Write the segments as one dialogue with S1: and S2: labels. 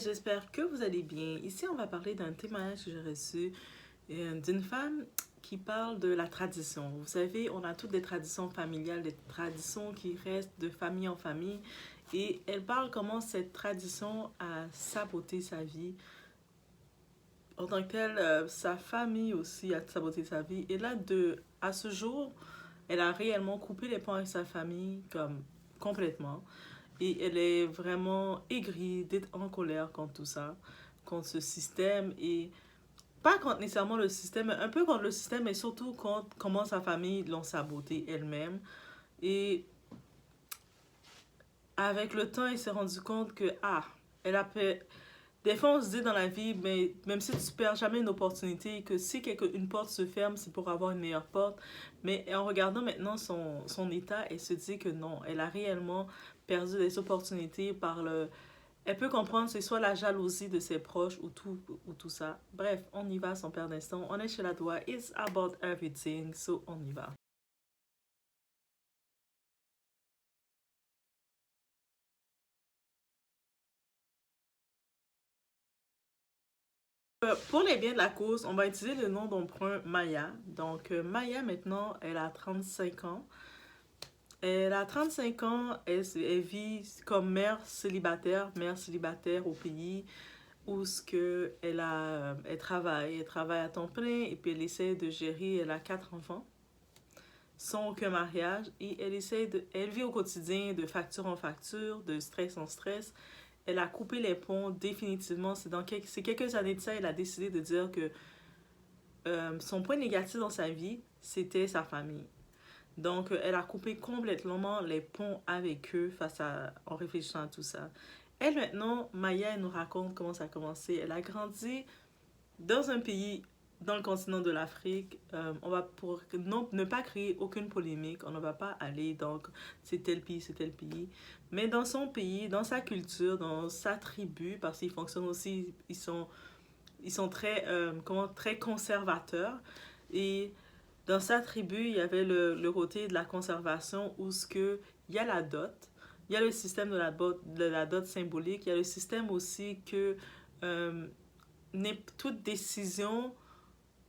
S1: J'espère que vous allez bien. Ici, on va parler d'un témoignage que j'ai reçu d'une femme qui parle de la tradition. Vous savez, on a toutes des traditions familiales, des traditions qui restent de famille en famille. Et elle parle comment cette tradition a saboté sa vie. En tant que telle, sa famille aussi a saboté sa vie. Et là, à ce jour, elle a réellement coupé les ponts avec sa famille, comme complètement. Et elle est vraiment aigrie, d'être en colère contre tout ça, contre ce système. Et pas contre nécessairement le système, mais un peu contre le système, mais surtout contre comment sa famille l'ont saboté elle-même. Et avec le temps, elle s'est rendue compte que, elle a fait. Des fois, on se dit dans la vie, mais même si tu perds jamais une opportunité, que si une porte se ferme, c'est pour avoir une meilleure porte. Mais en regardant maintenant son état, elle se dit que non, elle a réellement perdu des opportunités par le. Elle peut comprendre, c'est soit la jalousie de ses proches ou tout ça. Bref, on y va sans perdre d'instant. On est chez la doigt. It's about everything, so on y va. Pour les biens de la cause, on va utiliser le nom d'emprunt Maya. Donc, Maya, maintenant, elle a 35 ans. Elle a 35 ans, elle vit comme mère célibataire au pays où ce que elle travaille à temps plein et puis elle essaie de gérer, elle a 4 enfants sans aucun mariage et elle vit au quotidien de facture en facture, de stress en stress. Elle a coupé les ponts définitivement. C'est quelques années de ça, elle a décidé de dire que son point négatif dans sa vie, c'était sa famille. Donc, elle a coupé complètement les ponts avec eux en réfléchissant à tout ça. Elle, maintenant, Maya, elle nous raconte comment ça a commencé. Elle a grandi dans un pays, dans le continent de l'Afrique. On va pour ne pas créer aucune polémique, on ne va pas aller donc c'est tel pays, c'est tel pays. Mais dans son pays, dans sa culture, dans sa tribu, parce qu'ils fonctionnent aussi, ils sont très conservateurs. Et dans sa tribu, il y avait le côté de la conservation où il y a la dot, il y a le système de la dot symbolique, il y a le système aussi que euh, toute décision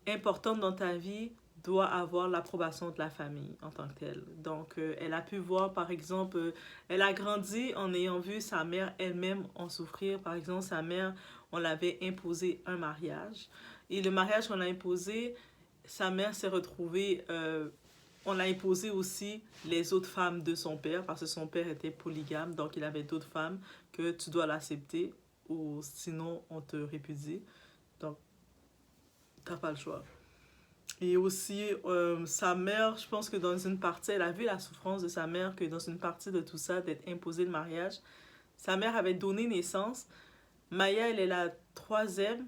S1: importante dans ta vie doit avoir l'approbation de la famille en tant que telle. Donc, elle a pu voir, par exemple, elle a grandi en ayant vu sa mère elle-même en souffrir. Par exemple, sa mère, on l'avait imposé un mariage. Et le mariage qu'on a imposé, sa mère s'est retrouvée, on l'a imposé aussi les autres femmes de son père, parce que son père était polygame, donc il avait d'autres femmes que tu dois l'accepter, ou sinon on te répudie. Donc, t'as pas le choix. Et aussi, sa mère, je pense que dans une partie, elle a vu la souffrance de sa mère, que dans une partie de tout ça, d'être imposé le mariage, sa mère avait donné naissance. Maya, elle est la troisième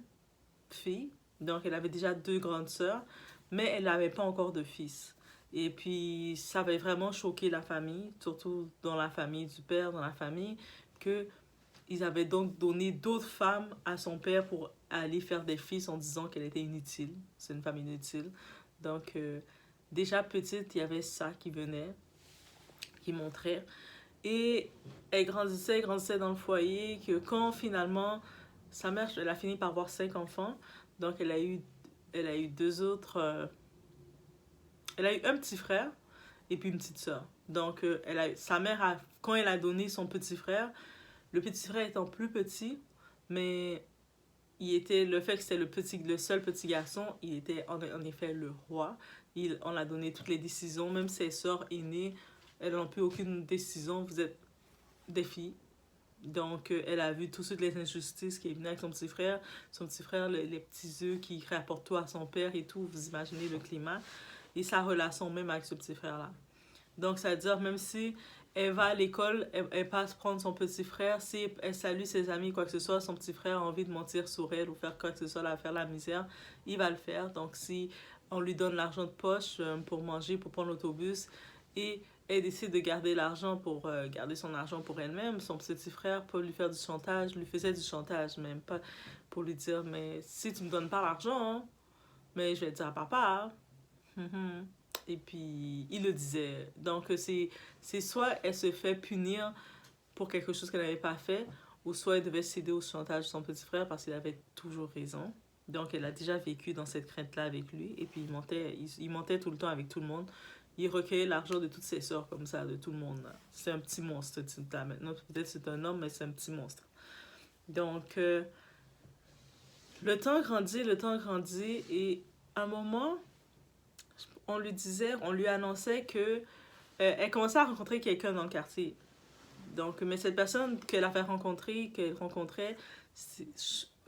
S1: fille, donc elle avait déjà deux grandes sœurs, mais elle n'avait pas encore de fils. Et puis, ça avait vraiment choqué la famille, surtout dans la famille du père, dans la famille, que ils avaient donc donné d'autres femmes à son père pour aller faire des fils en disant qu'elle était inutile. C'est une femme inutile. Donc, déjà petite, il y avait ça qui venait, qui montrait. Et elle grandissait dans le foyer, que quand finalement, sa mère, elle a fini par avoir 5 enfants. Donc, elle a eu deux autres. Elle a eu un petit frère et puis une petite sœur. Donc, sa mère, quand elle a donné son petit frère, le petit frère étant plus petit, mais le fait que c'était le seul petit garçon, il était en effet le roi. On a donné toutes les décisions, même ses sœurs aînées, elles n'ont plus aucune décision. Vous êtes des filles. Donc, elle a vu toutes les injustices qui venaient avec son petit frère. Son petit frère, les petits œufs qui rapportent tout à son père et tout. Vous imaginez le climat. Et sa relation même avec ce petit frère-là. Donc, ça veut dire, même si elle va à l'école, elle passe prendre son petit frère, si elle salue ses amis, quoi que ce soit, son petit frère a envie de mentir sur elle ou faire quoi que ce soit, faire la misère, il va le faire. Donc, si on lui donne l'argent de poche pour manger, pour prendre l'autobus, et elle décide de garder l'argent pour garder son argent pour elle-même, son petit frère peut lui faire du chantage, lui faisait du chantage, même pas pour lui dire, mais si tu me donnes pas l'argent, hein, mais je vais le dire à papa. Hein. Et puis, il le disait. Donc, c'est soit elle se fait punir pour quelque chose qu'elle n'avait pas fait, ou soit elle devait céder au chantage de son petit frère parce qu'il avait toujours raison. Donc elle a déjà vécu dans cette crainte-là avec lui, et puis il mentait tout le temps avec tout le monde. Il recueillait l'argent de toutes ses sœurs comme ça, de tout le monde. C'est un petit monstre, ce type-là. Maintenant, peut-être c'est un homme, mais c'est un petit monstre. Donc, le temps grandit, et à un moment, on lui annonçait que elle commençait à rencontrer quelqu'un dans le quartier. Donc, mais cette personne qu'elle rencontrait,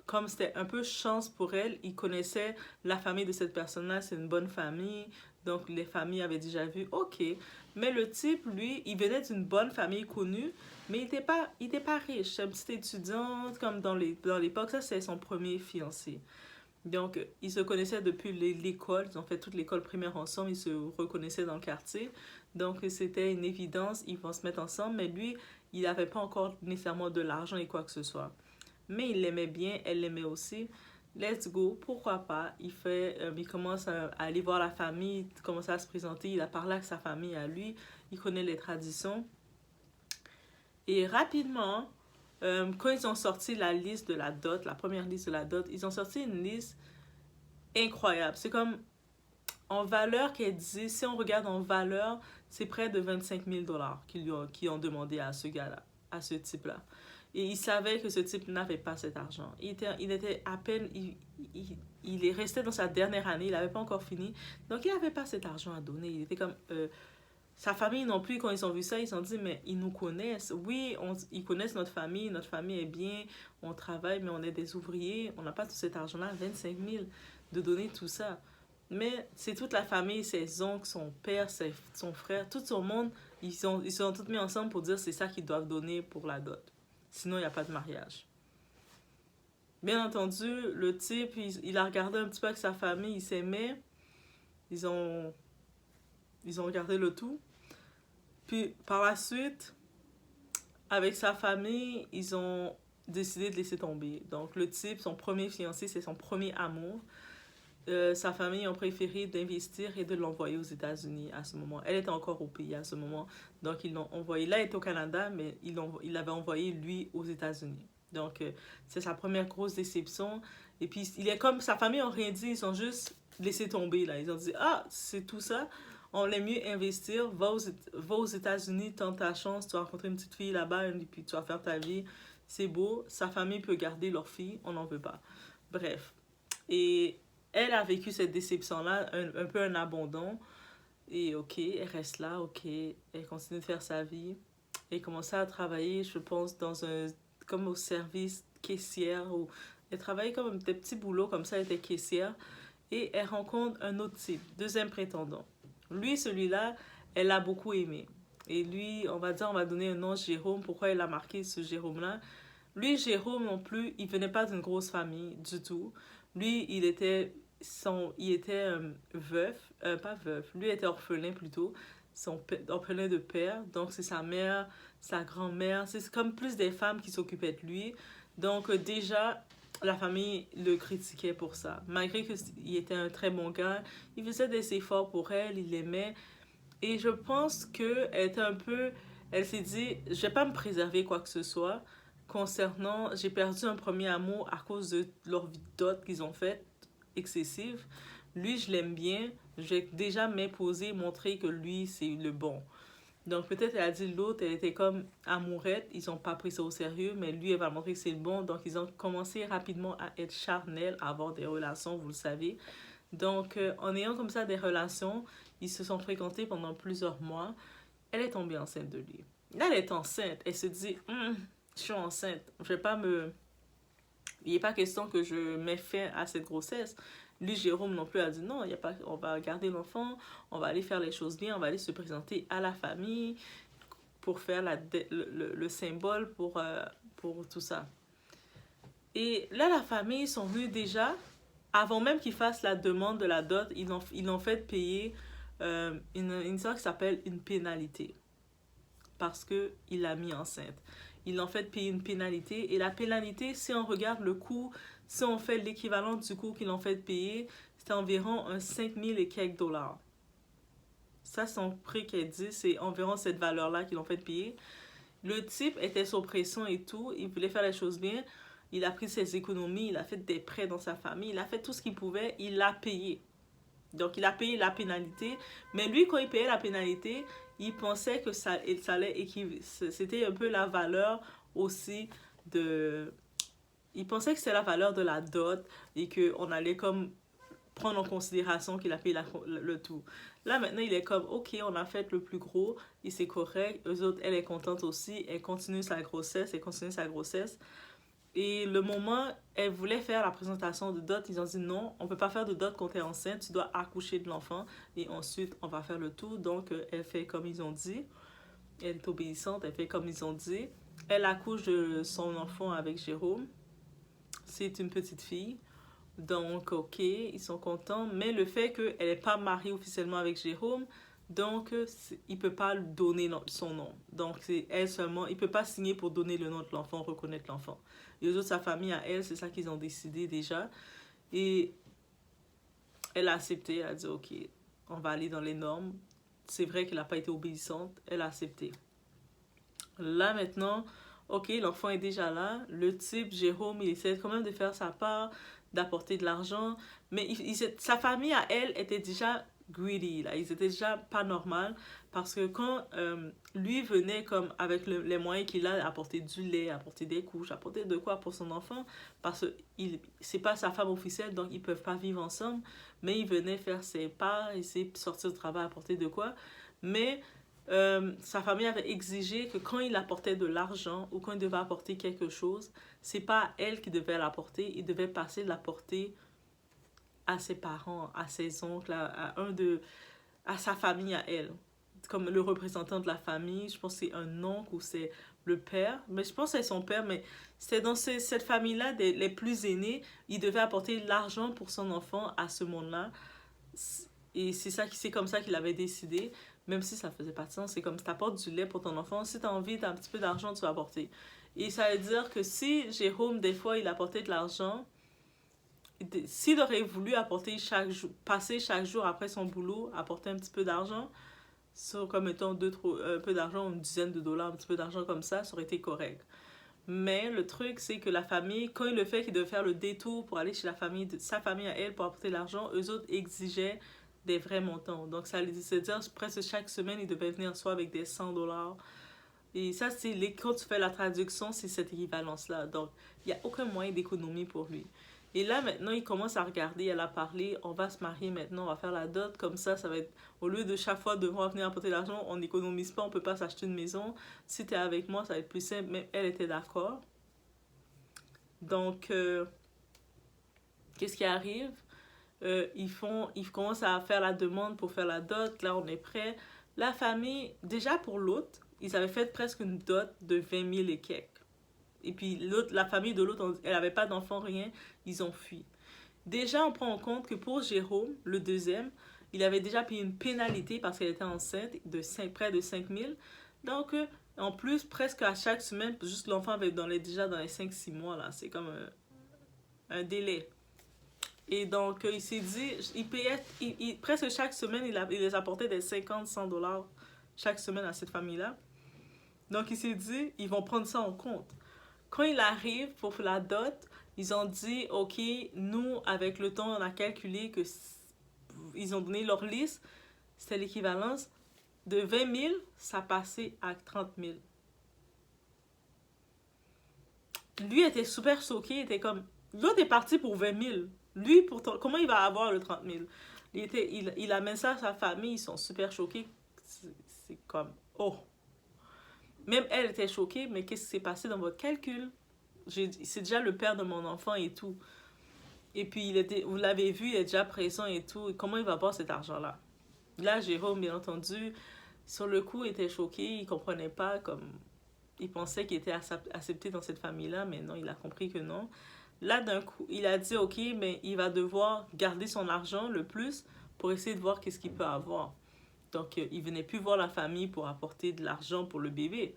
S1: comme c'était un peu chance pour elle, il connaissait la famille de cette personne-là, c'est une bonne famille, donc les familles avaient déjà vu, ok. Mais le type, lui, il venait d'une bonne famille connue, mais il était pas riche. C'est un petit étudiant, comme dans l'époque, ça c'est son premier fiancé. Donc, ils se connaissaient depuis l'école, ils ont fait toute l'école primaire ensemble, ils se reconnaissaient dans le quartier. Donc, c'était une évidence, ils vont se mettre ensemble, mais lui, il n'avait pas encore nécessairement de l'argent et quoi que ce soit. Mais il l'aimait bien, elle l'aimait aussi. Let's go, pourquoi pas. Il commence à aller voir la famille, il commence à se présenter, il a parlé avec sa famille à lui, il connaît les traditions. Et rapidement, quand ils ont sorti la liste de la dot, la première liste de la dot, ils ont sorti une liste incroyable. C'est comme en valeur qu'elle dit, si on regarde en valeur, c'est près de 25 000 $ qu'ils ont demandé à ce gars-là, à ce type-là. Et il savait que ce type n'avait pas cet argent. Il était à peine, il est resté dans sa dernière année, il n'avait pas encore fini. Donc il n'avait pas cet argent à donner. Il était comme, sa famille non plus, quand ils ont vu ça, ils se sont dit, mais ils nous connaissent. Oui, ils connaissent notre famille est bien, on travaille, mais on est des ouvriers, on n'a pas tout cet argent-là, 25 000, de donner tout ça. Mais c'est toute la famille, ses oncles, son père, son frère, tout son monde, ils sont tous mis ensemble pour dire c'est ça qu'ils doivent donner pour la dot. Sinon, il n'y a pas de mariage. Bien entendu, le type, il a regardé un petit peu avec sa famille, il s'aimait. Ils ont regardé le tout. Puis, par la suite, avec sa famille, ils ont décidé de laisser tomber. Donc, le type, son premier fiancé, c'est son premier amour. Sa famille ont préféré d'investir et de l'envoyer aux États-Unis à ce moment. Elle était encore au pays à ce moment. Donc, ils l'ont envoyé. Là, elle était au Canada, mais ils l'avaient envoyé, lui, aux États-Unis. Donc, c'est sa première grosse déception. Et puis, il est comme sa famille n'a rien dit. Ils ont juste laissé tomber, là. Ils ont dit, ah, c'est tout ça. On l'aime mieux investir. Va aux États-Unis, tente ta chance. Tu vas rencontrer une petite fille là-bas, et puis tu vas faire ta vie. C'est beau. Sa famille peut garder leur fille. On n'en veut pas. Bref. Et elle a vécu cette déception-là, un peu un abandon. Et ok, elle reste là, ok. Elle continue de faire sa vie. Elle commence à travailler, je pense, comme au service caissière. Elle travaillait comme des petits boulots, comme ça, elle était caissière. Et elle rencontre un autre type, deuxième prétendant. Lui, celui-là, elle l'a beaucoup aimé. Et lui, on va donner un nom, Jérôme. Pourquoi elle a marqué ce Jérôme-là? Lui, Jérôme non plus, il venait pas d'une grosse famille du tout. Lui, il était veuf, pas veuf, lui était orphelin plutôt, orphelin de père, donc c'est sa mère, sa grand-mère, c'est comme plus des femmes qui s'occupaient de lui. Donc déjà, la famille le critiquait pour ça. Malgré qu'il était un très bon gars, il faisait des efforts pour elle, il l'aimait. Et je pense qu'elle était un peu... Elle s'est dit, je vais pas me préserver quoi que ce soit concernant... J'ai perdu un premier amour à cause de leur vie dot qu'ils ont faite, excessive. Lui, je l'aime bien. Je vais déjà m'imposer, montrer que lui, c'est le bon. Donc peut-être elle a dit l'autre, elle était comme amourette, ils n'ont pas pris ça au sérieux, mais lui, elle va montrer que c'est le bon. Donc ils ont commencé rapidement à être charnels, à avoir des relations, vous le savez. Donc en ayant comme ça des relations, ils se sont fréquentés pendant plusieurs mois. Elle est tombée enceinte de lui. Là, elle est enceinte. Elle se dit, je suis enceinte. Je vais pas me... Il n'est pas question que je mette fin à cette grossesse. Lui, Jérôme non plus a dit non, y a pas, on va garder l'enfant, on va aller faire les choses bien, on va aller se présenter à la famille pour faire le symbole pour tout ça. Et là, la famille sont venus déjà, avant même qu'ils fassent la demande de la dot, ils l'ont fait payer une histoire qui s'appelle une pénalité. Parce qu'il l'a mis enceinte. Ils l'ont fait payer une pénalité. Et la pénalité, si on regarde le coût, si on fait l'équivalent du coût qu'ils l'ont fait payer, c'est environ 5 000 et quelques $. Ça, son prix qu'elle dit, c'est environ cette valeur-là qu'ils l'ont fait payer. Le type était sous pression et tout, il voulait faire les choses bien. Il a pris ses économies, il a fait des prêts dans sa famille, il a fait tout ce qu'il pouvait, il l'a payé. Donc, il a payé la pénalité. Mais lui, quand il payait la pénalité, il pensait que ça allait c'était un peu la valeur aussi de... Il pensait que c'était la valeur de la dot et qu'on allait comme prendre en considération qu'il a payé le tout. Là, maintenant, il est comme, OK, on a fait le plus gros et c'est correct. Eux autres, elle est contente aussi. Elle continue sa grossesse, elle continue sa grossesse. Et le moment, elle voulait faire la présentation de dot, ils ont dit non, on ne peut pas faire de dot quand tu es enceinte, tu dois accoucher de l'enfant et ensuite on va faire le tout. Donc elle fait comme ils ont dit, elle est obéissante, elle fait comme ils ont dit. Elle accouche de son enfant avec Jérôme, c'est une petite fille. Donc ok, ils sont contents, mais le fait qu'elle n'est pas mariée officiellement avec Jérôme, donc il ne peut pas donner son nom. Donc c'est elle seulement, il ne peut pas signer pour donner le nom de l'enfant, reconnaître l'enfant. Les autres, sa famille à elle, c'est ça qu'ils ont décidé déjà. Et elle a accepté, elle a dit ok, on va aller dans les normes. C'est vrai qu'elle n'a pas été obéissante, elle a accepté. Là maintenant, ok, l'enfant est déjà là. Le type, Jérôme, il essaie quand même de faire sa part, d'apporter de l'argent. Mais sa famille à elle était déjà greedy, là. Ils étaient déjà pas normal. Parce que quand lui venait comme avec les moyens qu'il a, apporter du lait, apporter des couches, apporter de quoi pour son enfant, parce que c'est pas sa femme officielle, donc ils peuvent pas vivre ensemble. Mais il venait faire ses parts, essayer de sortir du travail, apporter de quoi. Mais sa famille avait exigé que quand il apportait de l'argent ou quand il devait apporter quelque chose, c'est pas elle qui devait l'apporter, il devait passer de l'apporter à ses parents, à ses oncles, à sa famille à elle. Comme le représentant de la famille, je pense que c'est un oncle ou c'est le père, mais je pense que c'est son père, mais c'était dans cette famille-là, les plus aînés, il devait apporter l'argent pour son enfant à ce monde-là. Et c'est comme ça qu'il avait décidé, même si ça faisait pas de sens. C'est comme si tu apportes du lait pour ton enfant, si tu as envie d'un petit peu d'argent, tu vas apporter. Et ça veut dire que si Jérôme, des fois, il apportait de l'argent, s'il aurait voulu apporter passer chaque jour après son boulot, apporter un petit peu d'argent, comme mettons un peu d'argent, une dizaine de dollars, un petit peu d'argent comme ça aurait été correct. Mais le truc, c'est que la famille, quand il le fait qu'il devait faire le détour pour aller chez sa famille à elle pour apporter l'argent, eux autres exigeaient des vrais montants. Donc, ça veut dire presque chaque semaine, il devait venir soit avec des 100 dollars. Et ça, quand tu fais la traduction, c'est cette équivalence-là. Donc, il n'y a aucun moyen d'économie pour lui. Et là, maintenant, il commence à regarder, elle a parlé, on va se marier maintenant, on va faire la dot, comme ça va être, au lieu de chaque fois devoir venir apporter l'argent, on n'économise pas, on ne peut pas s'acheter une maison. Si tu es avec moi, ça va être plus simple, mais elle était d'accord. Donc, qu'est-ce qui arrive? Ils commencent à faire la demande pour faire la dot, là, on est prêt. La famille, déjà pour l'autre, ils avaient fait presque une dot de 20 000 et quelques. Et puis la famille de l'autre, elle n'avait pas d'enfant, rien, ils ont fui. Déjà, on prend en compte que pour Jérôme, le deuxième, il avait déjà payé une pénalité parce qu'elle était enceinte de près de 5 000. Donc, en plus, presque à chaque semaine, juste l'enfant avait déjà dans les 5-6 mois, là. C'est comme un délai. Et donc, il s'est dit, il payait, presque chaque semaine, il les apportait des 50-100 dollars chaque semaine à cette famille-là. Donc, il s'est dit, ils vont prendre ça en compte. Quand il arrive pour la dot, ils ont dit, OK, nous, avec le temps, on a calculé que ils ont donné leur liste, c'était l'équivalence de 20 000, ça passait à 30 000. Lui était super choqué, il était comme, l'autre est parti pour 20 000. Lui, comment il va avoir le 30 000? Il amène ça à sa famille, ils sont super choqués. C'est comme, oh. Même elle était choquée, mais qu'est-ce qui s'est passé dans votre calcul? C'est déjà le père de mon enfant et tout. Et puis, vous l'avez vu, il est déjà présent et tout. Et comment il va avoir cet argent-là? Là, Jérôme, bien entendu, sur le coup, était choqué. Il ne comprenait pas, comme il pensait qu'il était accepté dans cette famille-là, mais non, il a compris que non. Là, d'un coup, il a dit, OK, mais il va devoir garder son argent le plus pour essayer de voir qu'est-ce qu'il peut avoir. Donc, il venait plus voir la famille pour apporter de l'argent pour le bébé.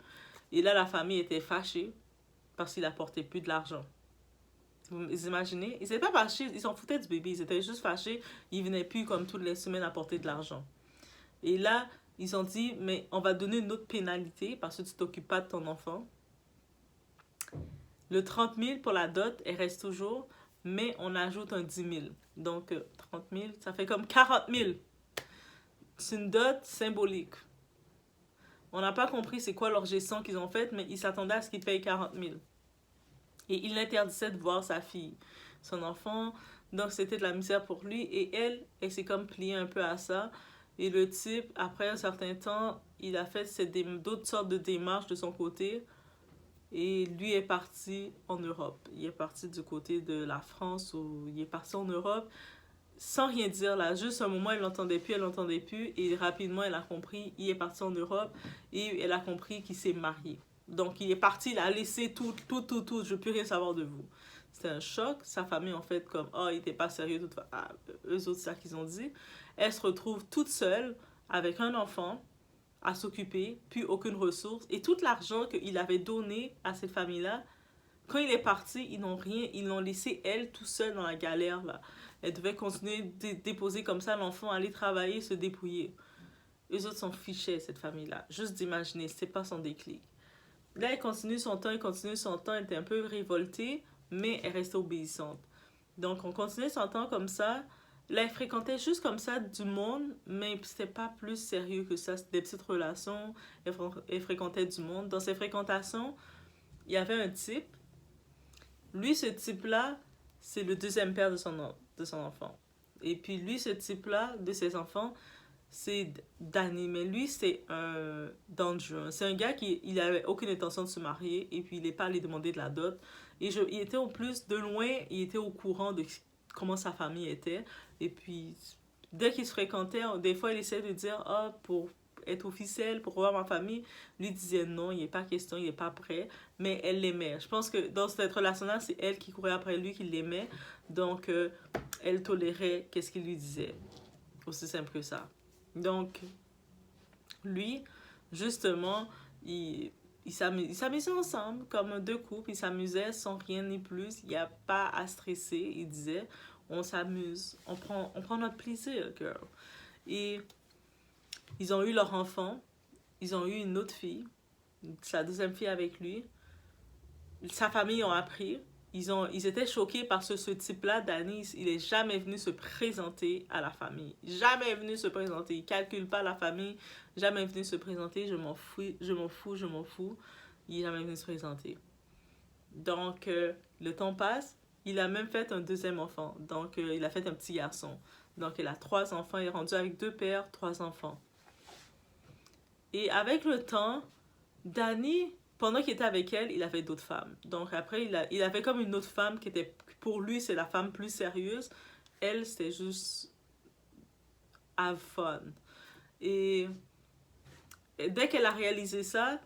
S1: Et là, la famille était fâchée parce qu'il apportait plus de l'argent. Vous imaginez? Ils n'étaient pas fâchés, ils s'en foutaient du bébé. Ils étaient juste fâchés. Ils venaient plus comme toutes les semaines apporter de l'argent. Et là, ils ont dit, mais on va donner une autre pénalité parce que tu t'occupes pas de ton enfant. Le 30 000 pour la dot, elle reste toujours, mais on ajoute un 10 000. Donc, 30 000, ça fait comme 40 000. C'est une dot symbolique. On n'a pas compris c'est quoi leur gestion qu'ils ont faite, mais ils s'attendaient à ce qu'ils payent 40 000. Et il l'interdisait de voir sa fille, son enfant. Donc, c'était de la misère pour lui. Et elle s'est comme pliée un peu à ça. Et le type, après un certain temps, il a fait d'autres sortes de démarches de son côté. Et lui est parti en Europe. Il est parti du côté de la France, ou il est parti en Europe sans rien dire là. Juste un moment, elle l'entendait plus, elle l'entendait plus. Et rapidement, elle a compris, il est parti en Europe. Et elle a compris qu'il s'est marié. Donc, il est parti, il a laissé tout. Je veux plus rien savoir de vous. C'était un choc. Sa famille, en fait, comme, oh, il était pas sérieux. Eux autres, c'est ça qu'ils ont dit. Elle se retrouve toute seule avec un enfant à s'occuper, puis aucune ressource. Et tout l'argent qu'il avait donné à cette famille-là, quand il est parti, ils n'ont rien, ils l'ont laissé elle tout seule dans la galère, là. Elle devait continuer de déposer comme ça l'enfant, aller travailler, se dépouiller. Eux autres s'en fichaient, cette famille-là. Juste d'imaginer, c'est pas son déclic. Là, elle continue son temps, elle était un peu révoltée, mais elle restait obéissante. Donc, on continuait son temps comme ça. Là, elle fréquentait juste comme ça du monde, mais c'était pas plus sérieux que ça. C'était des petites relations. Elle fréquentait du monde. Dans ses fréquentations, il y avait un type. Lui, ce type-là, c'est le deuxième père de son enfant. Et puis lui, ce type-là, de ses enfants, c'est Danny. Mais lui, c'est un dangereux. C'est un gars qui il avait aucune intention de se marier. Et puis, il n'est pas allé demander de la dot. Et il était au plus, de loin, il était au courant de comment sa famille était. Et puis, dès qu'ils se fréquentaient, des fois, il essayait de dire, ah, pour être officiel, pour voir ma famille, lui disait non, il n'est pas question, il n'est pas prêt, mais elle l'aimait. Je pense que dans cette relation-là, c'est elle qui courait après lui, qui l'aimait, donc elle tolérait qu'est-ce qu'il lui disait. Aussi simple que ça. Donc, lui, justement, ils s'amusaient ensemble comme deux couples, ils s'amusaient sans rien ni plus, il n'y a pas à stresser, il disait, on s'amuse, on prend notre plaisir, girl. Et ils ont eu leur enfant, ils ont eu une autre fille, sa deuxième fille avec lui. Sa famille ont appris. Ils étaient choqués parce que ce type-là, Danny, il n'est jamais venu se présenter à la famille. Jamais venu se présenter. Il ne calcule pas la famille. Jamais venu se présenter. Je m'en fous. Il n'est jamais venu se présenter. Donc, le temps passe. Il a même fait un deuxième enfant. Donc, il a fait un petit garçon. Donc, il a 3 enfants. Il est rendu avec 2 pères, 3 enfants. Et avec le temps, Danny, pendant qu'il était avec elle, il avait d'autres femmes. Donc après, il avait comme une autre femme qui était, pour lui, c'est la femme plus sérieuse. Elle, c'était juste have fun. Et dès qu'elle a réalisé ça,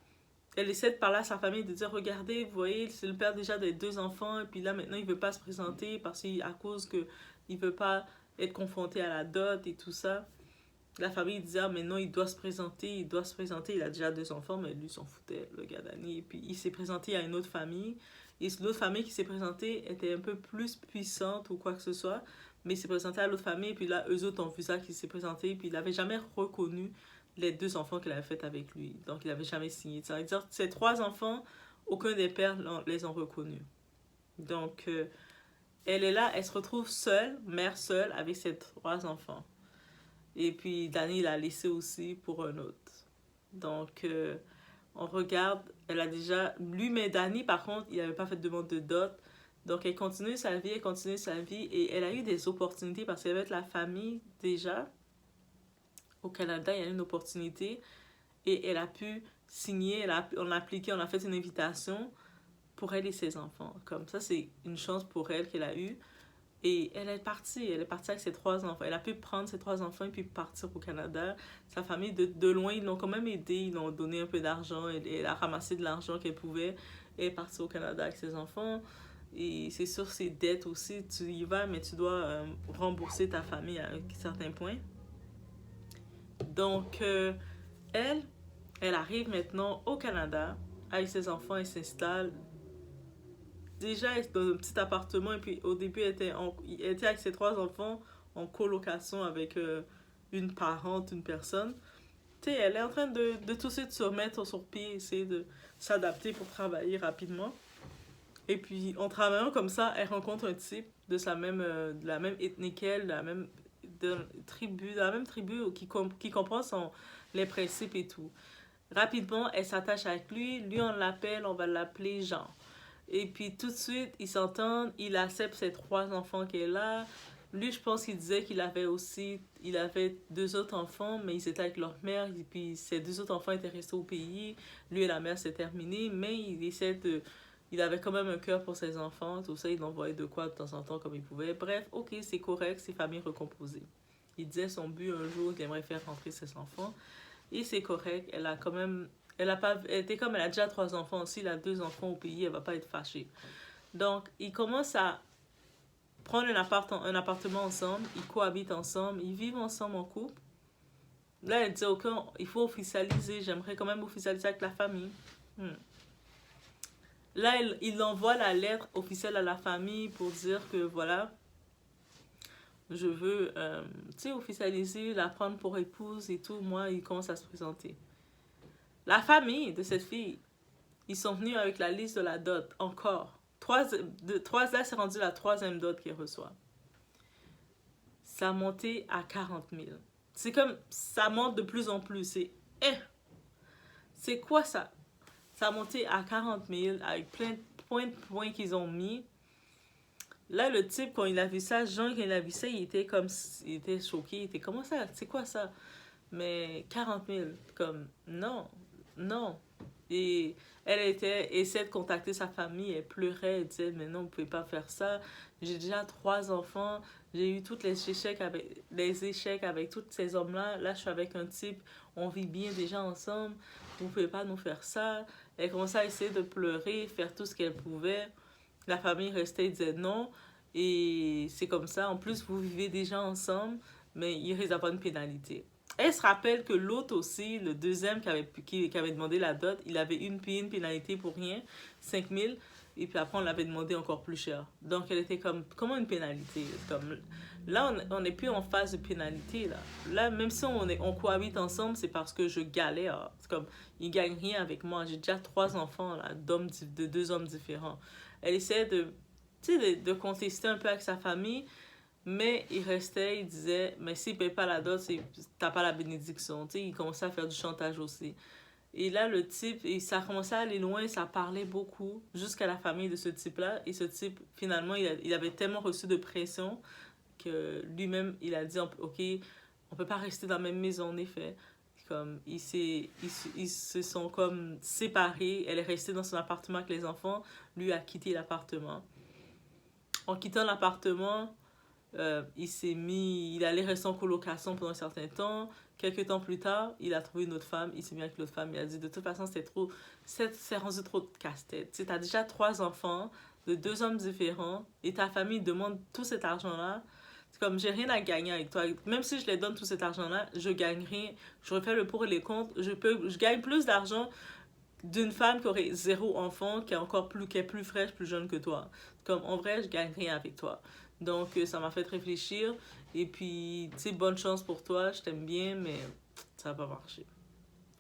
S1: elle essaie de parler à sa famille, de dire, regardez, vous voyez, c'est le père déjà des 2 enfants, et puis là, maintenant, il veut pas se présenter parce qu'à cause que il veut pas être confronté à la dot et tout ça. La famille disait, ah, mais non, il doit se présenter, il a déjà 2 enfants, mais lui s'en foutait, le gars Danny. Et puis il s'est présenté à une autre famille, et l'autre famille qui s'est présentée était un peu plus puissante ou quoi que ce soit, mais il s'est présenté à l'autre famille, et puis là, eux autres ont vu ça qu'il s'est présenté, et puis il n'avait jamais reconnu les 2 enfants qu'il avait fait avec lui, donc il n'avait jamais signé. Ça veut dire que ces 3 enfants, aucun des pères les ont reconnus. Donc, elle est là, elle se retrouve seule, mère seule, avec ses 3 enfants. Et puis, Danny l'a laissé aussi pour un autre. Donc, on regarde, elle a déjà... Lui, mais Danny, par contre, il n'avait pas fait de demande de dot. Donc, elle continue sa vie, et elle a eu des opportunités parce qu'avec la famille, déjà, au Canada, il y a eu une opportunité et elle a pu signer, on a appliqué, on a fait une invitation pour elle et ses enfants. Comme ça, c'est une chance pour elle qu'elle a eue. Et elle est partie avec ses 3 enfants. Elle a pu prendre ses 3 enfants et puis partir au Canada. Sa famille, de loin, ils l'ont quand même aidé. Ils l'ont donné un peu d'argent. Elle a ramassé de l'argent qu'elle pouvait. Elle est partie au Canada avec ses enfants. Et c'est sûr, ses dettes aussi. Tu y vas, mais tu dois rembourser ta famille à un certain point. Donc, elle arrive maintenant au Canada avec ses enfants. Elle s'installe. Déjà, elle était dans un petit appartement et puis au début, elle était avec ses 3 enfants en colocation avec une parente, une personne. tu sais, elle est en train de tout de se remettre sur pied, essayer de s'adapter pour travailler rapidement. Et puis, en travaillant comme ça, elle rencontre un type de la même ethnie qu'elle, de la même tribu qui comprend les principes et tout. Rapidement, elle s'attache avec lui. Lui, on va l'appeler Jean. Et puis tout de suite, ils s'entendent, il accepte ses 3 enfants qu'elle a. Lui, je pense qu'il disait il avait 2 autres enfants, mais ils étaient avec leur mère, et puis ses 2 autres enfants étaient restés au pays. Lui et la mère, c'est terminé, mais il avait quand même un cœur pour ses enfants, tout ça, il envoyait de quoi de temps en temps comme il pouvait. Bref, ok, c'est correct, c'est famille recomposée. Il disait son but un jour, il aimerait faire rentrer ses enfants. Et c'est correct, elle a quand même elle était comme elle a déjà 3 enfants aussi, elle a 2 enfants au pays, elle va pas être fâchée. Donc, ils commencent à prendre un appartement ensemble, ils cohabitent ensemble, ils vivent ensemble en couple. Là, elle dit, ok, il faut officialiser, j'aimerais quand même officialiser avec la famille. Là, il envoie la lettre officielle à la famille pour dire que voilà, je veux, tu sais, officialiser, la prendre pour épouse et tout. Moi, il commence à se présenter. La famille de cette fille, ils sont venus avec la liste de la dot, encore. Là, c'est rendu la 3e dot qu'il reçoit. Ça a monté à 40 000. C'est comme, ça monte de plus en plus. C'est quoi ça? Ça a monté à 40 000 avec plein de points qu'ils ont mis. Là, le type, quand il a vu ça, Jean, quand il a vu ça, il était choqué. Il était, comment ça? C'est quoi ça? Mais 40 000, comme, non, non. Et essayait de contacter sa famille, elle pleurait, elle disait, mais non, vous ne pouvez pas faire ça. J'ai déjà 3 enfants, j'ai eu tous les échecs avec tous ces hommes-là. Là, je suis avec un type, on vit bien déjà ensemble, vous ne pouvez pas nous faire ça. Elle commençait à essayer de pleurer, faire tout ce qu'elle pouvait. La famille restait et disait non. Et c'est comme ça. En plus, vous vivez déjà ensemble, mais il risque d'avoir une pénalité. Elle se rappelle que l'autre aussi, le deuxième qui avait demandé la dot, il avait une pénalité pour rien, 5 000. Et puis après, on l'avait demandé encore plus cher. Donc, elle était comme, comment une pénalité? Comme, là, on n'est plus en phase de pénalité. Là, même si on cohabite ensemble, c'est parce que je galère. C'est comme, il ne gagne rien avec moi. J'ai déjà 3 enfants là, de 2 hommes différents. Elle essayait de contester un peu avec sa famille, mais il restait, il disait, mais s'il ne paye pas la dot, t'as pas la bénédiction. Il commençait à faire du chantage aussi. Et là, le type, ça commençait à aller loin, ça parlait beaucoup jusqu'à la famille de ce type-là. Et ce type, finalement, il avait tellement reçu de pression que lui-même, il a dit, ok, on peut pas rester dans la même maison, en effet. Comme, ils se sont comme séparés. Elle est restée dans son appartement avec les enfants. Lui a quitté l'appartement. En quittant l'appartement, il allait rester en colocation pendant un certain temps. Quelques temps plus tard, il a trouvé une autre femme. Il s'est mis avec l'autre femme. Il a dit, de toute façon, c'est rendu trop de casse-tête. Tu as déjà 3 enfants de 2 hommes différents et ta famille demande tout cet argent-là. C'est comme, j'ai rien à gagner avec toi. Même si je les donne tout cet argent-là, je gagne rien. Je refais le pour et les contre. Je gagne plus d'argent d'une femme qui aurait 0 enfant, qui est plus fraîche, plus jeune que toi. Comme, en vrai, je gagne rien avec toi. Donc, ça m'a fait réfléchir. Et puis, tu sais, bonne chance pour toi, je t'aime bien, mais ça va pas marcher.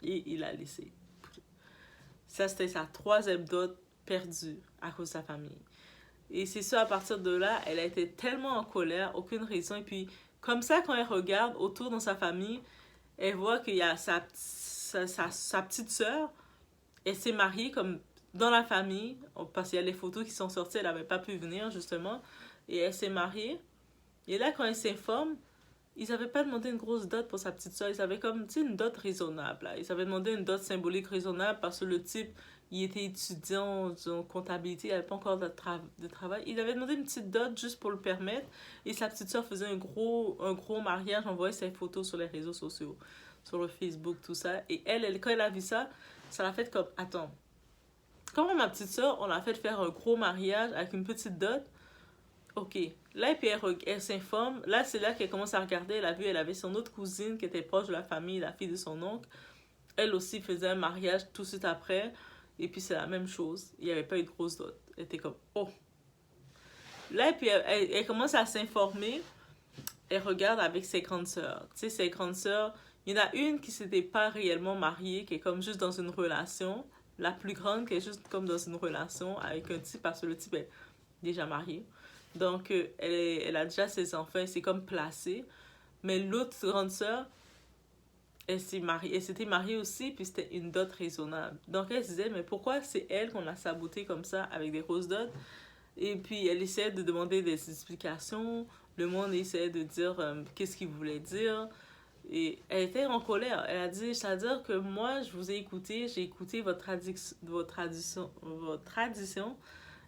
S1: Et il a laissé. Ça, c'était sa 3e dot perdue à cause de sa famille. Et c'est ça, à partir de là, elle a été tellement en colère, aucune raison. Et puis, comme ça, quand elle regarde autour dans sa famille, elle voit qu'il y a sa petite sœur. Elle s'est mariée comme dans la famille, parce qu'il y a les photos qui sont sorties, elle n'avait pas pu venir, justement. Et elle s'est mariée. Et là, quand elle s'informe, ils n'avaient pas demandé une grosse dot pour sa petite soeur. Ils avaient comme, tu sais, une dot raisonnable. Là. Ils avaient demandé une dot symbolique raisonnable parce que le type, il était étudiant en comptabilité, il n'avait pas encore de travail. Il avait demandé une petite dot juste pour le permettre. Et sa petite soeur faisait un gros mariage. On voyait ses photos sur les réseaux sociaux, sur le Facebook, tout ça. Et quand elle a vu ça, ça l'a fait comme, attends, comment ma petite soeur, on l'a fait faire un gros mariage avec une petite dot? Ok. Là, et puis elle s'informe. Là, c'est là qu'elle commence à regarder. Elle avait son autre cousine qui était proche de la famille, la fille de son oncle. Elle aussi faisait un mariage tout de suite après. Et puis, c'est la même chose. Il n'y avait pas eu de grosse dot. Elle était comme, oh. Là, et puis elle commence à s'informer. Elle regarde avec ses grandes sœurs. Tu sais, ses grandes sœurs, Il y en a une qui s'était pas réellement mariée, qui est comme juste dans une relation. La plus grande qui est juste comme dans une relation avec un type parce que le type est déjà marié. Donc, elle a déjà ses enfants, elle s'est comme placée. Mais l'autre grande sœur, elle s'était mariée aussi, puis c'était une dot raisonnable. Donc, elle se disait, mais pourquoi c'est elle qu'on a sabotée comme ça avec des grosses dots? Et puis, elle essayait de demander des explications. Le monde essayait de dire qu'est-ce qu'il voulait dire. Et elle était en colère. Elle a dit, c'est-à-dire que moi, je vous ai écouté, j'ai écouté votre tradition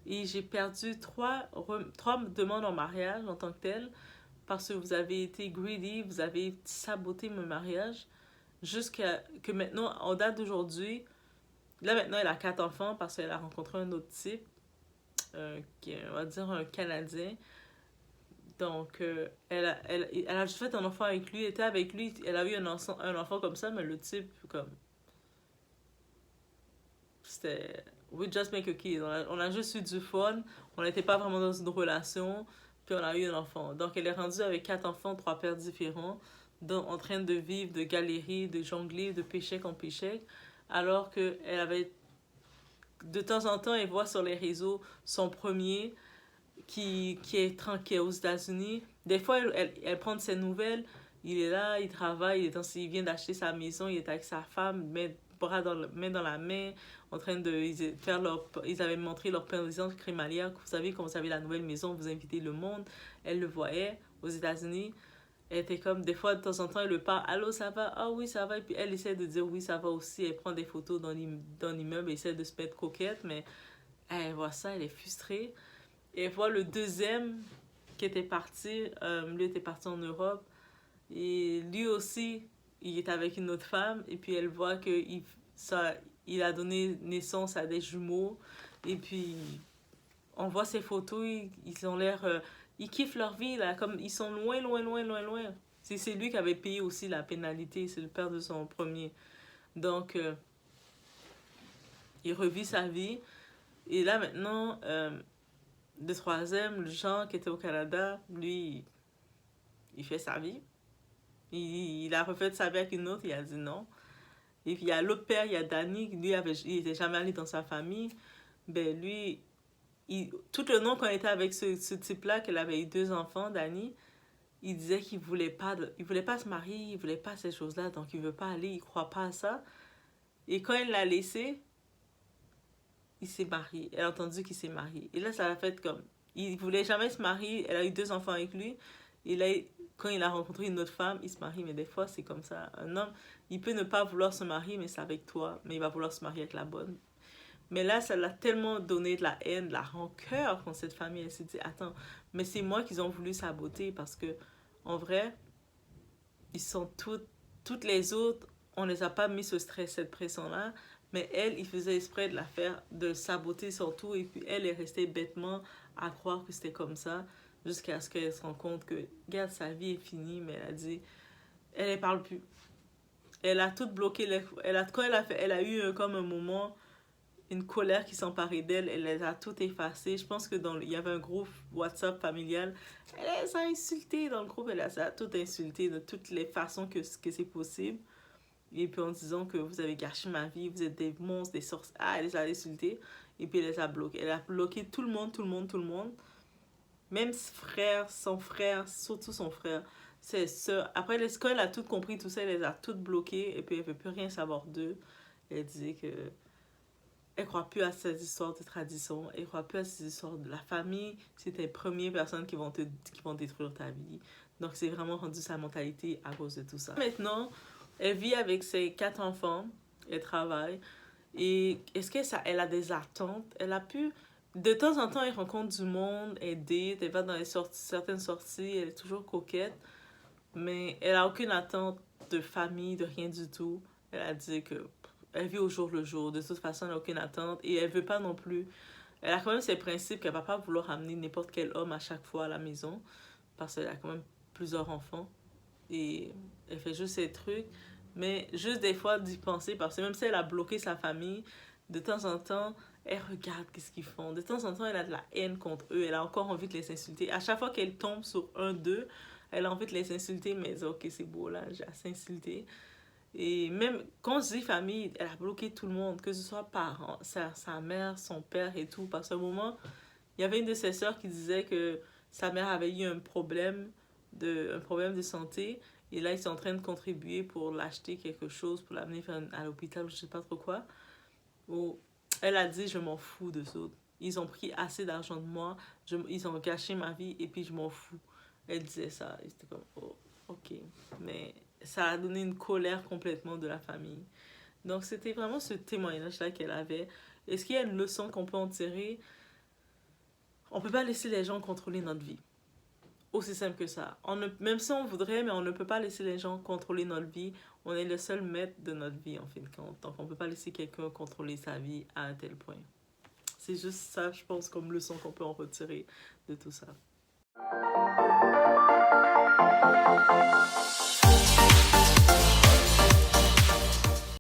S1: et j'ai perdu trois demandes en mariage en tant que telle parce que vous avez été greedy, vous avez saboté mon mariage jusqu'à que maintenant, en date d'aujourd'hui, là maintenant, elle a 4 enfants parce qu'elle a rencontré un autre type, qui est, on va dire, un Canadien. Donc, elle a juste fait un enfant avec lui, elle était avec lui, elle a eu un enfant comme ça, mais le type, comme, c'était, we just make a kid. On a juste eu du fun, on n'était pas vraiment dans une relation, puis on a eu un enfant. Donc, elle est rendue avec 4 enfants, 3 pères différents, en train de vivre, de galérer, de jongler, de péchec en péchec, alors qu'elle avait, de temps en temps, elle voit sur les réseaux son premier, qui est tranquille aux États-Unis. Des fois, elle prend de ses nouvelles. Il est là, il travaille, il vient d'acheter sa maison, il est avec sa femme, main dans la main, en train de faire ils avaient montré leur présidence crémaillère. Vous savez, quand vous avez la nouvelle maison, vous invitez le monde. Elle le voyait aux États-Unis. Elle était comme, des fois, de temps en temps, elle le parle, allô, ça va? Ah oui, ça va. Et puis elle essaie de dire oui, ça va aussi. Elle prend des photos dans l'immeuble, elle essaie de se mettre coquette, mais elle voit ça, elle est frustrée. Et voilà le deuxième qui était parti, lui était parti en Europe. Et lui aussi, il est avec une autre femme. Et puis elle voit il a donné naissance à des jumeaux. Et puis on voit ces photos, ils ont l'air... ils kiffent leur vie, là, comme ils sont loin, loin, loin, loin, loin. C'est lui qui avait payé aussi la pénalité, c'est le père de son premier. Donc, il revit sa vie. Et là, maintenant, le troisième, le Jean qui était au Canada, lui, il fait sa vie. Il a refait sa vie avec une autre, il a dit non. Et puis il y a l'autre père, il y a Danny, lui, il était jamais allé dans sa famille. Ben lui, tout le long qu'on était avec ce type-là, qu'elle avait eu 2 enfants, Danny, il disait qu'il il voulait pas se marier, il voulait pas ces choses-là, donc il veut pas aller, il croit pas à ça. Et quand elle l'a laissé, il s'est marié. Elle a entendu qu'il s'est marié. Et là, ça l'a fait comme... Il voulait jamais se marier. Elle a eu 2 enfants avec lui. Et là, quand il a rencontré une autre femme, il se marie. Mais des fois, c'est comme ça. Un homme, il peut ne pas vouloir se marier, mais c'est avec toi. Mais il va vouloir se marier avec la bonne. Mais là, ça l'a tellement donné de la haine, de la rancœur contre cette famille. Elle s'est dit, attends, mais c'est moi qu'ils ont voulu saboter parce que, en vrai, ils sont toutes les autres, on les a pas mis ce stress, cette pression-là. Mais elle, il faisait exprès de la faire, de saboter surtout. Et puis elle est restée bêtement à croire que c'était comme ça. Jusqu'à ce qu'elle se rende compte que, regarde, sa vie est finie. Mais elle a dit, elle ne parle plus. Elle a tout bloqué. Quand elle a eu comme un moment, une colère qui s'emparait d'elle. Elle les a toutes effacées. Je pense que il y avait un groupe WhatsApp familial. Elle les a insultées dans le groupe. Elle les a toutes insultées de toutes les façons que c'est possible. Et puis en disant que vous avez gâché ma vie, vous êtes des monstres, des sorciers. Ah, elle les a insultés. Et puis elle les a bloqués. Elle a bloqué tout le monde, tout le monde, tout le monde. Même son frère, surtout son frère, ses soeurs. Après, quand elle a tout compris, tout ça, elle les a toutes bloquées. Et puis elle ne veut plus rien savoir d'eux. Elle disait que elle ne croit plus à ces histoires de tradition. Elle ne croit plus à ces histoires de la famille. C'est les premières personnes qui vont détruire ta vie. Donc c'est vraiment rendu sa mentalité à cause de tout ça. Maintenant, elle vit avec ses 4 enfants, elle travaille. Et est-ce elle a des attentes? Elle a pu... De temps en temps, elle rencontre du monde, elle date, elle va dans certaines sorties, elle est toujours coquette. Mais elle n'a aucune attente de famille, de rien du tout. Elle a dit que elle vit au jour le jour. De toute façon, elle n'a aucune attente. Et elle veut pas non plus... Elle a quand même ses principes qu'elle va pas vouloir amener n'importe quel homme à chaque fois à la maison. Parce qu'elle a quand même plusieurs enfants. Et elle fait juste ses trucs. Mais juste des fois d'y penser, parce que même si elle a bloqué sa famille, de temps en temps, elle regarde qu'est-ce qu'ils font. De temps en temps, elle a de la haine contre eux. Elle a encore envie de les insulter. À chaque fois qu'elle tombe sur un d'eux, Elle a envie de les insulter, mais elle dit, ok, c'est beau, là, j'ai assez insulté. Et même quand je dis famille, elle a bloqué tout le monde, que ce soit parents, sa mère, son père et tout. Parce qu'à un moment, il y avait une de ses sœurs qui disait que sa mère avait eu un problème de santé. Et là, ils sont en train de contribuer pour l'acheter quelque chose, pour l'amener à l'hôpital, je sais pas trop quoi. Où elle a dit, je m'en fous de ça. Ils ont pris assez d'argent de moi, ils ont gâché ma vie et puis je m'en fous. Elle disait ça. Et c'était comme, oh, ok. Mais ça a donné une colère complètement de la famille. Donc c'était vraiment ce témoignage-là qu'elle avait. Est-ce qu'il y a une leçon qu'on peut en tirer? On ne peut pas laisser les gens contrôler notre vie. Aussi simple que ça. Même si on voudrait, mais on ne peut pas laisser les gens contrôler notre vie. On est le seul maître de notre vie, en fin de compte. Donc on ne peut pas laisser quelqu'un contrôler sa vie à un tel point. C'est juste ça, je pense, comme leçon qu'on peut en retirer de tout ça.